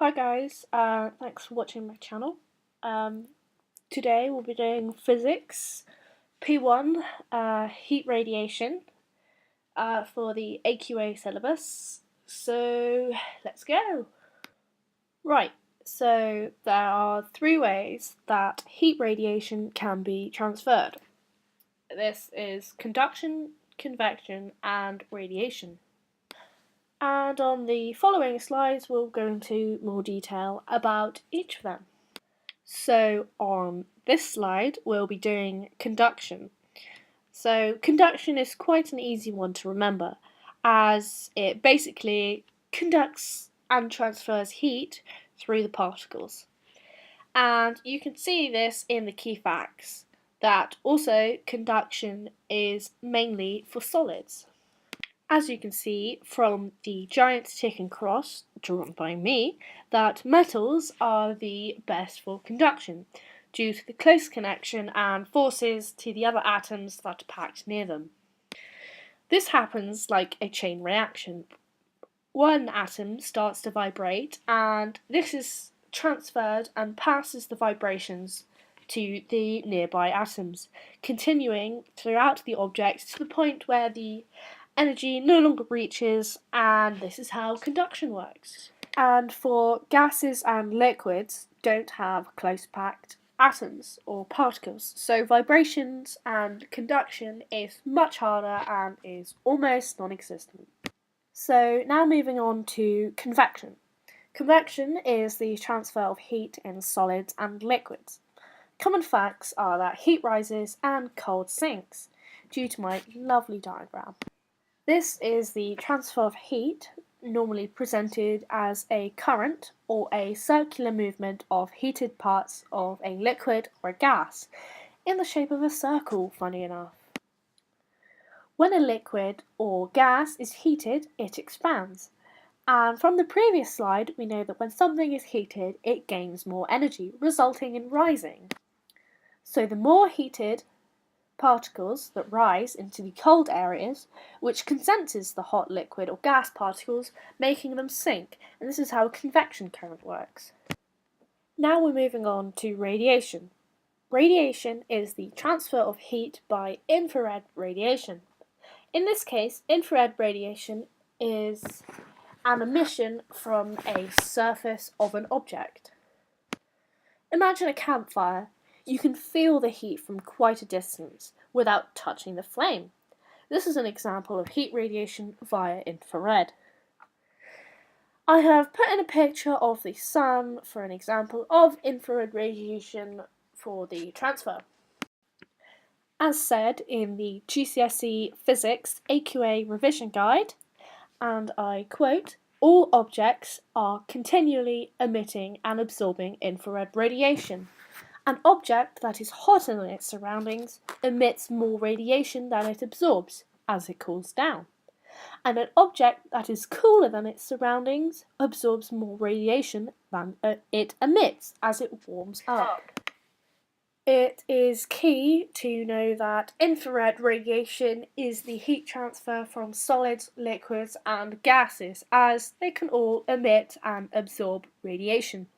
Hi guys, thanks for watching my channel. Um, Today we'll be doing physics, P1, heat radiation, for the AQA syllabus. So let's go. Right, so there are three ways that heat radiation can be transferred. This is conduction, convection, and radiation. And on the following slides we'll go into more detail about each of them. So on this slide we'll be doing conduction. So conduction is quite an easy one to remember, as it basically conducts and transfers heat through the particles. And you can see this in the key facts, that also conduction is mainly for solids. As you can see from the giant ticking cross drawn by me, that metals are the best for conduction, due to the close connection and forces to the other atoms that are packed near them. This happens like a chain reaction. One atom starts to vibrate, and this is transferred and passes the vibrations to the nearby atoms, continuing throughout the object to the point where the energy no longer reaches, and this is how conduction works. And for gases and liquids don't have close packed atoms or particles, so vibrations and conduction is much harder and is almost non-existent. So now moving on to convection. Convection is the transfer of heat in solids and liquids. Common facts are that heat rises and cold sinks, due to my lovely diagram. This is the transfer of heat, normally presented as a current or a circular movement of heated parts of a liquid or a gas, in the shape of a circle, funny enough. When a liquid or gas is heated, it expands. And from the previous slide, we know that when something is heated, it gains more energy, resulting in rising. So the more heated particles that rise into the cold areas, which condenses the hot liquid or gas particles, making them sink, and this is how a convection current works. Now we're moving on to radiation. Radiation is the transfer of heat by infrared radiation. In this case, infrared radiation is an emission from a surface of an object. Imagine a campfire. You can feel the heat from quite a distance without touching the flame. This is an example of heat radiation via infrared. I have put in a picture of the sun for an example of infrared radiation for the transfer. As said in the GCSE Physics AQA Revision Guide, and I quote, "All objects are continually emitting and absorbing infrared radiation. An object that is hotter than its surroundings emits more radiation than it absorbs as it cools down. And an object that is cooler than its surroundings absorbs more radiation than it emits as it warms up." It is key to know that infrared radiation is the heat transfer from solids, liquids, and gases, as they can all emit and absorb radiation.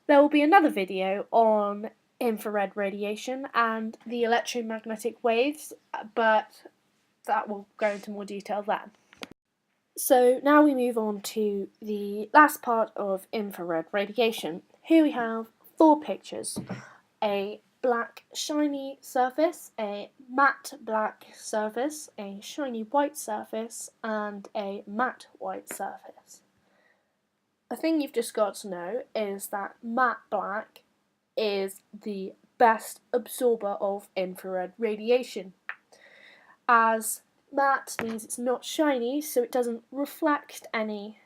There will be another video on infrared radiation and the electromagnetic waves, but that will go into more detail then. So now we move on to the last part of infrared radiation. Here we have four pictures: a black shiny surface, a matte black surface, a shiny white surface, and a matte white surface. A thing you've just got to know is that matte black is the best absorber of infrared radiation, as matte means it's not shiny, so it doesn't reflect any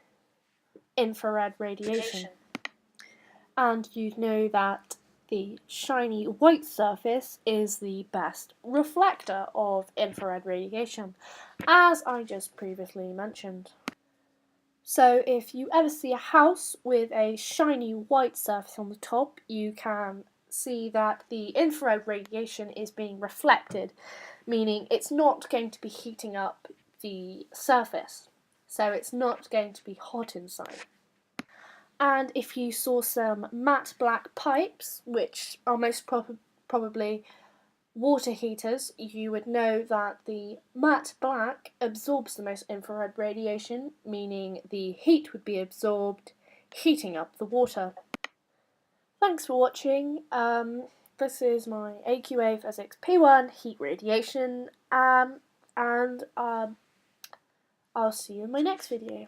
infrared radiation. And you'd know that the shiny white surface is the best reflector of infrared radiation, as I just previously mentioned. So if you ever see a house with a shiny white surface on the top, you can see that the infrared radiation is being reflected, meaning it's not going to be heating up the surface, so it's not going to be hot inside. And if you saw some matte black pipes, which are most probably water heaters, you would know that the matte black absorbs the most infrared radiation, meaning the heat would be absorbed, heating up the water. Thanks for watching. This is my AQA Physics P1 heat radiation, and I'll see you in my next video.